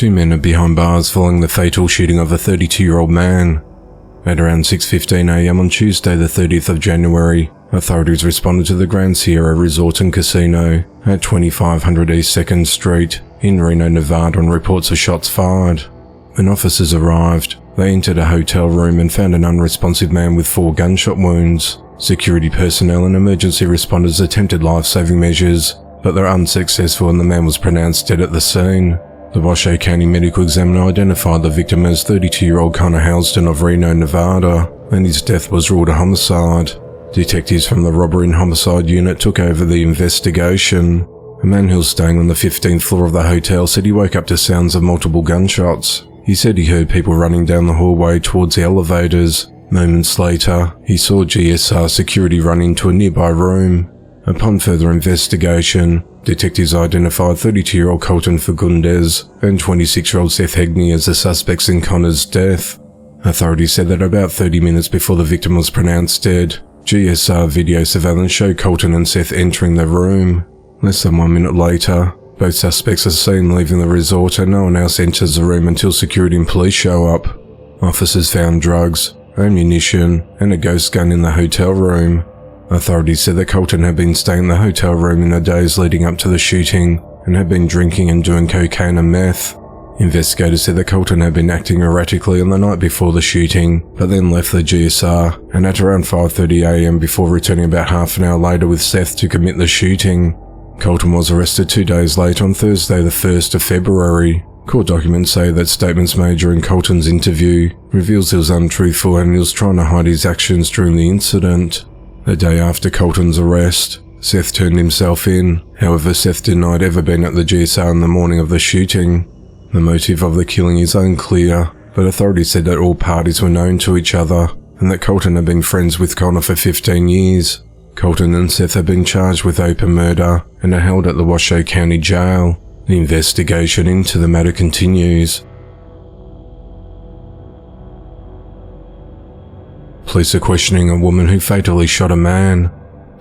Two men are behind bars following the fatal shooting of a 32-year-old man. At around 6:15 a.m. on Tuesday the 30th of January, authorities responded to the Grand Sierra Resort and Casino at 2500 East 2nd Street in Reno, Nevada on reports of shots fired. When officers arrived, they entered a hotel room and found an unresponsive man with 4 gunshot wounds. Security personnel and emergency responders attempted life-saving measures, but they were unsuccessful and the man was pronounced dead at the scene. The Washoe County medical examiner identified the victim as 32-year-old Conor Housden of Reno, Nevada, and his death was ruled a homicide. Detectives from the Robbery and Homicide Unit took over the investigation. A man who was staying on the 15th floor of the hotel said he woke up to sounds of multiple gunshots. He said he heard people running down the hallway towards the elevators. Moments later, he saw GSR security run into a nearby room. Upon further investigation, detectives identified 32-year-old Colton Fagundes and 26-year-old Seth Hegne as the suspects in Conor's death. Authorities said that about 30 minutes before the victim was pronounced dead, GSR video surveillance showed Colton and Seth entering the room. Less than 1 minute later, both suspects are seen leaving the resort and no one else enters the room until security and police show up. Officers found drugs, ammunition, and a ghost gun in the hotel room. Authorities said that Colton had been staying in the hotel room in the days leading up to the shooting and had been drinking and doing cocaine and meth. Investigators said that Colton had been acting erratically on the night before the shooting, but then left the GSR and at around 5:30 a.m. before returning about half an hour later with Seth to commit the shooting. Colton was arrested 2 days later on Thursday the 1st of February. Court documents say that statements made during Colton's interview reveals he was untruthful and he was trying to hide his actions during the incident. The day after Colton's arrest, Seth turned himself in. However, Seth denied ever being at the GSR on the morning of the shooting. The motive of the killing is unclear, but authorities said that all parties were known to each other and that Colton had been friends with Conor for 15 years. Colton and Seth have been charged with open murder and are held at the Washoe County Jail. The investigation into the matter continues. Police are questioning a woman who fatally shot a man.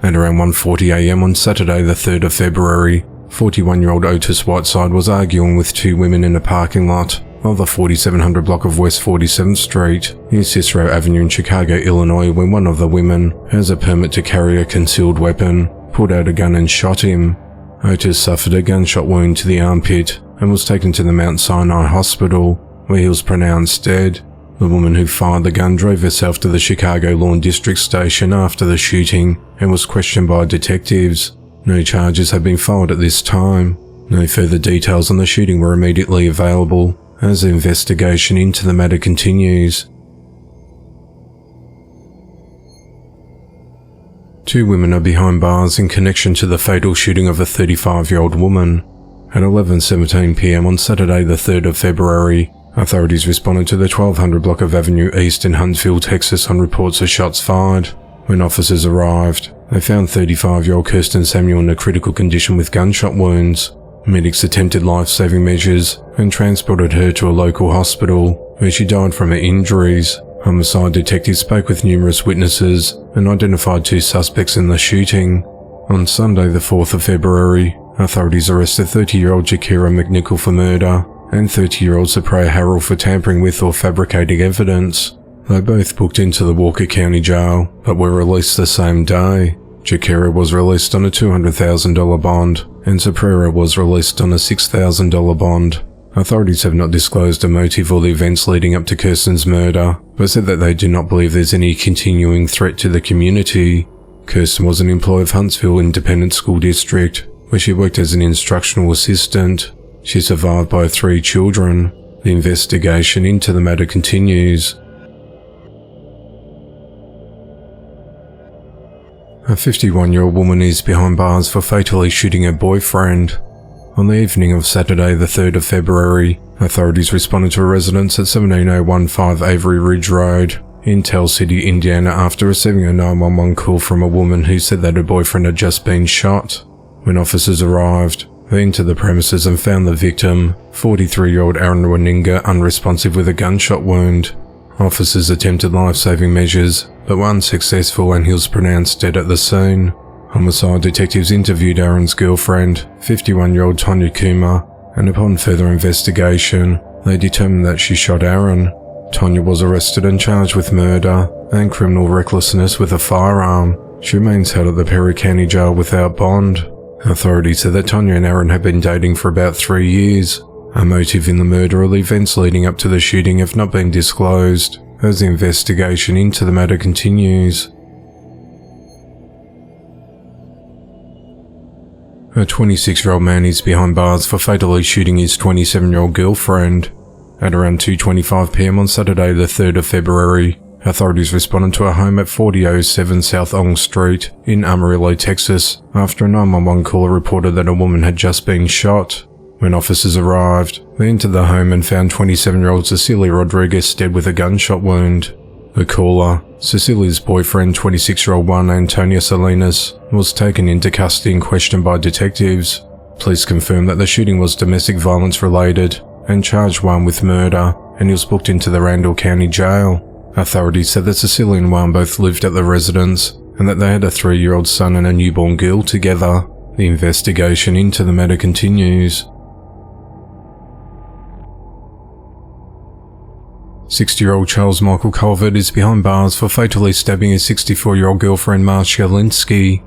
At around 1:40 a.m. on Saturday the 3rd of February, 41-year-old Otis Whiteside was arguing with 2 women in a parking lot of the 4700 block of West 47th Street near Cicero Avenue in Chicago, Illinois, when one of the women, who has a permit to carry a concealed weapon, pulled out a gun and shot him. Otis suffered a gunshot wound to the armpit and was taken to the Mount Sinai Hospital, where he was pronounced dead. The woman who fired the gun drove herself to the Chicago Lawn District Station after the shooting and was questioned by detectives. No charges have been filed at this time. No further details on the shooting were immediately available as the investigation into the matter continues. 2 women are behind bars in connection to the fatal shooting of a 35-year-old woman. At 11:17 p.m. on Saturday the 3rd of February, authorities responded to the 1200 block of Avenue East in Huntsville, Texas on reports of shots fired. When officers arrived, they found 35-year-old Kirsten Samuel in a critical condition with gunshot wounds. Medics attempted life-saving measures and transported her to a local hospital, where she died from her injuries. Homicide detectives spoke with numerous witnesses and identified 2 suspects in the shooting. On Sunday the 4th of February, authorities arrested 30-year-old Chakera McNichol for murder and 30-year-old Supreia Harrell for tampering with or fabricating evidence. They both booked into the Walker County Jail, but were released the same day. Chakera was released on a $200,000 bond, and Supreia was released on a $6,000 bond. Authorities have not disclosed a motive or the events leading up to Kirsten's murder, but said that they do not believe there's any continuing threat to the community. Kirsten was an employee of Huntsville Independent School District, where she worked as an instructional assistant. She's survived by 3 children. The investigation into the matter continues. A 51-year-old woman is behind bars for fatally shooting her boyfriend. On the evening of Saturday the 3rd of February, authorities responded to a residence at 17015 Avery Ridge Road in Tell City, Indiana after receiving a 911 call from a woman who said that her boyfriend had just been shot. When officers arrived, they entered the premises and found the victim, 43-year-old Waninger, unresponsive with a gunshot wound. Officers attempted life-saving measures, but were unsuccessful and he was pronounced dead at the scene. Homicide detectives interviewed Aaron's girlfriend, 51-year-old Tonya Coomer, and upon further investigation, they determined that she shot Aaron. Tonya was arrested and charged with murder and criminal recklessness with a firearm. She remains held at the Perry County Jail without bond. Authorities said that Tonya and Aaron had been dating for about 3 years. A motive in the murder or the events leading up to the shooting have not been disclosed, as the investigation into the matter continues. A 26-year-old man is behind bars for fatally shooting his 27-year-old girlfriend. At around 2:25 p.m. on Saturday the 3rd of February, authorities responded to a home at 4007 South Ong Street in Amarillo, Texas, after a 911 caller reported that a woman had just been shot. When officers arrived, they entered the home and found 27-year-old Cecilia Rodriguez dead with a gunshot wound. The caller, Cecilia's boyfriend, 26-year-old Juan and Tonya Salinas, was taken into custody and questioned by detectives. Police confirmed that the shooting was domestic violence related and charged Juan with murder, and he was booked into the Randall County Jail. Authorities said that Cecilia and Juan both lived at the residence and that they had a 3-year-old son and a newborn girl together. The investigation into the matter continues. 60-year-old Charles Michael Calvert is behind bars for fatally stabbing his 64-year-old girlfriend Marcia Linsky.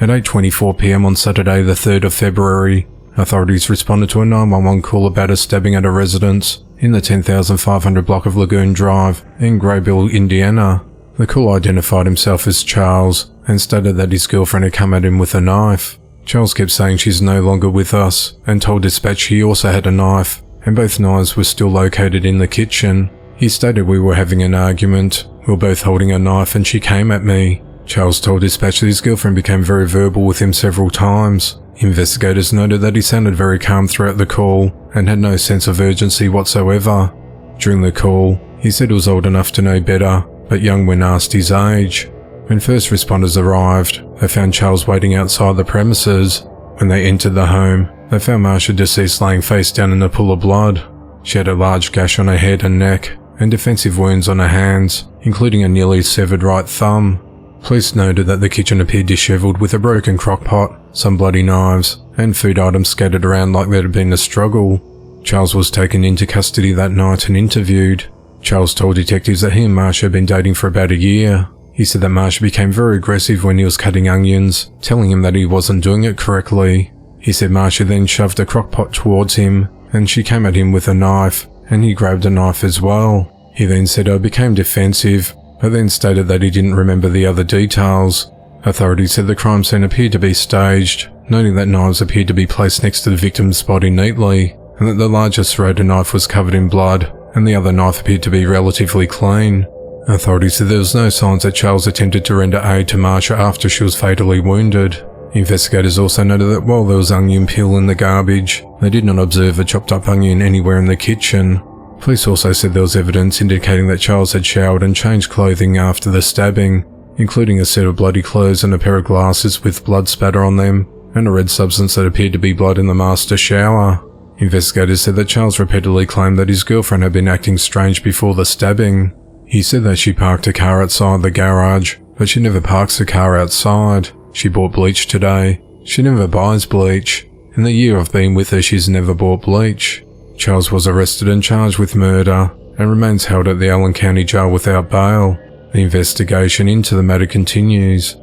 At 8:24 p.m. on Saturday the 3rd of February, authorities responded to a 911 call about a stabbing at a residence in the 10,500 block of Lagoon Drive in Graybill, Indiana. The caller identified himself as Charles and stated that his girlfriend had come at him with a knife. Charles kept saying she's no longer with us and told dispatch he also had a knife, and both knives were still located in the kitchen. He stated we were having an argument, we were both holding a knife and she came at me. Charles told dispatch that his girlfriend became very verbal with him several times. Investigators noted that he sounded very calm throughout the call and had no sense of urgency whatsoever. During the call, he said he was old enough to know better, but young when asked his age. When first responders arrived, they found Charles waiting outside the premises. When they entered the home, they found Marcia deceased laying face down in a pool of blood. She had a large gash on her head and neck, and defensive wounds on her hands, including a nearly severed right thumb. Police noted that the kitchen appeared disheveled with a broken crockpot, some bloody knives, and food items scattered around like there had been a struggle. Charles was taken into custody that night and interviewed. Charles told detectives that he and Marcia had been dating for about a year. He said that Marcia became very aggressive when he was cutting onions, telling him that he wasn't doing it correctly. He said Marcia then shoved a crockpot towards him, and she came at him with a knife, and he grabbed a knife as well. He then said I became defensive, but then stated that he didn't remember the other details. Authorities said the crime scene appeared to be staged, noting that knives appeared to be placed next to the victim's body neatly, and that the larger serrated knife was covered in blood, and the other knife appeared to be relatively clean. Authorities said there was no signs that Charles attempted to render aid to Marcia after she was fatally wounded. Investigators also noted that while there was onion peel in the garbage, they did not observe a chopped up onion anywhere in the kitchen. Police also said there was evidence indicating that Charles had showered and changed clothing after the stabbing, including a set of bloody clothes and a pair of glasses with blood spatter on them, and a red substance that appeared to be blood in the master shower. Investigators said that Charles repeatedly claimed that his girlfriend had been acting strange before the stabbing. He said that she parked a car outside the garage, but she never parks the car outside. She bought bleach today. She never buys bleach. In the year I've been with her, she's never bought bleach. Charles was arrested and charged with murder and remains held at the Allan County Jail without bail. The investigation into the matter continues.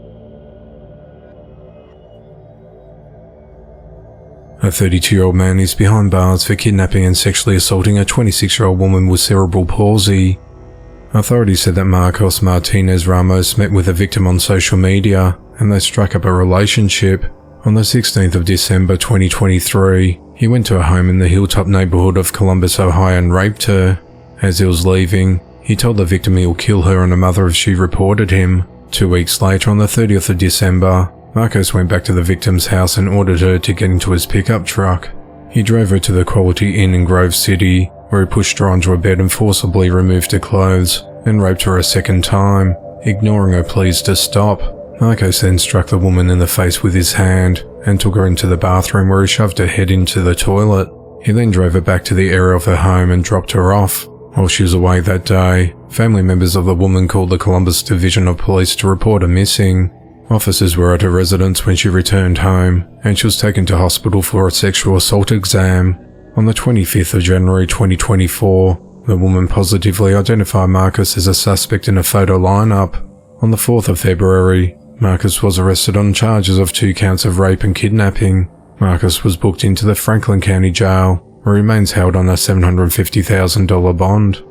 A 32-year-old man is behind bars for kidnapping and sexually assaulting a 26-year-old woman with cerebral palsy. Authorities said that Martinez Ramos met with the victim on social media and they struck up a relationship. On the 16th of December 2023, he went to a home in the Hilltop neighborhood of Columbus, Ohio and raped her. As he was leaving, he told the victim he will kill her and her mother if she reported him. 2 weeks later, on the 30th of December, Marcos went back to the victim's house and ordered her to get into his pickup truck. He drove her to the Quality Inn in Grove City, where he pushed her onto a bed and forcibly removed her clothes and raped her a second time, ignoring her pleas to stop. Marcos then struck the woman in the face with his hand and took her into the bathroom where he shoved her head into the toilet. He then drove her back to the area of her home and dropped her off. While she was away that day, family members of the woman called the Columbus Division of Police to report her missing. Officers were at her residence when she returned home, and she was taken to hospital for a sexual assault exam. On the 25th of January 2024, the woman positively identified Marcus as a suspect in a photo lineup. On the 4th of February, Marcus was arrested on charges of 2 counts of rape and kidnapping. Marcus was booked into the Franklin County Jail, where he remains held on a $750,000 bond.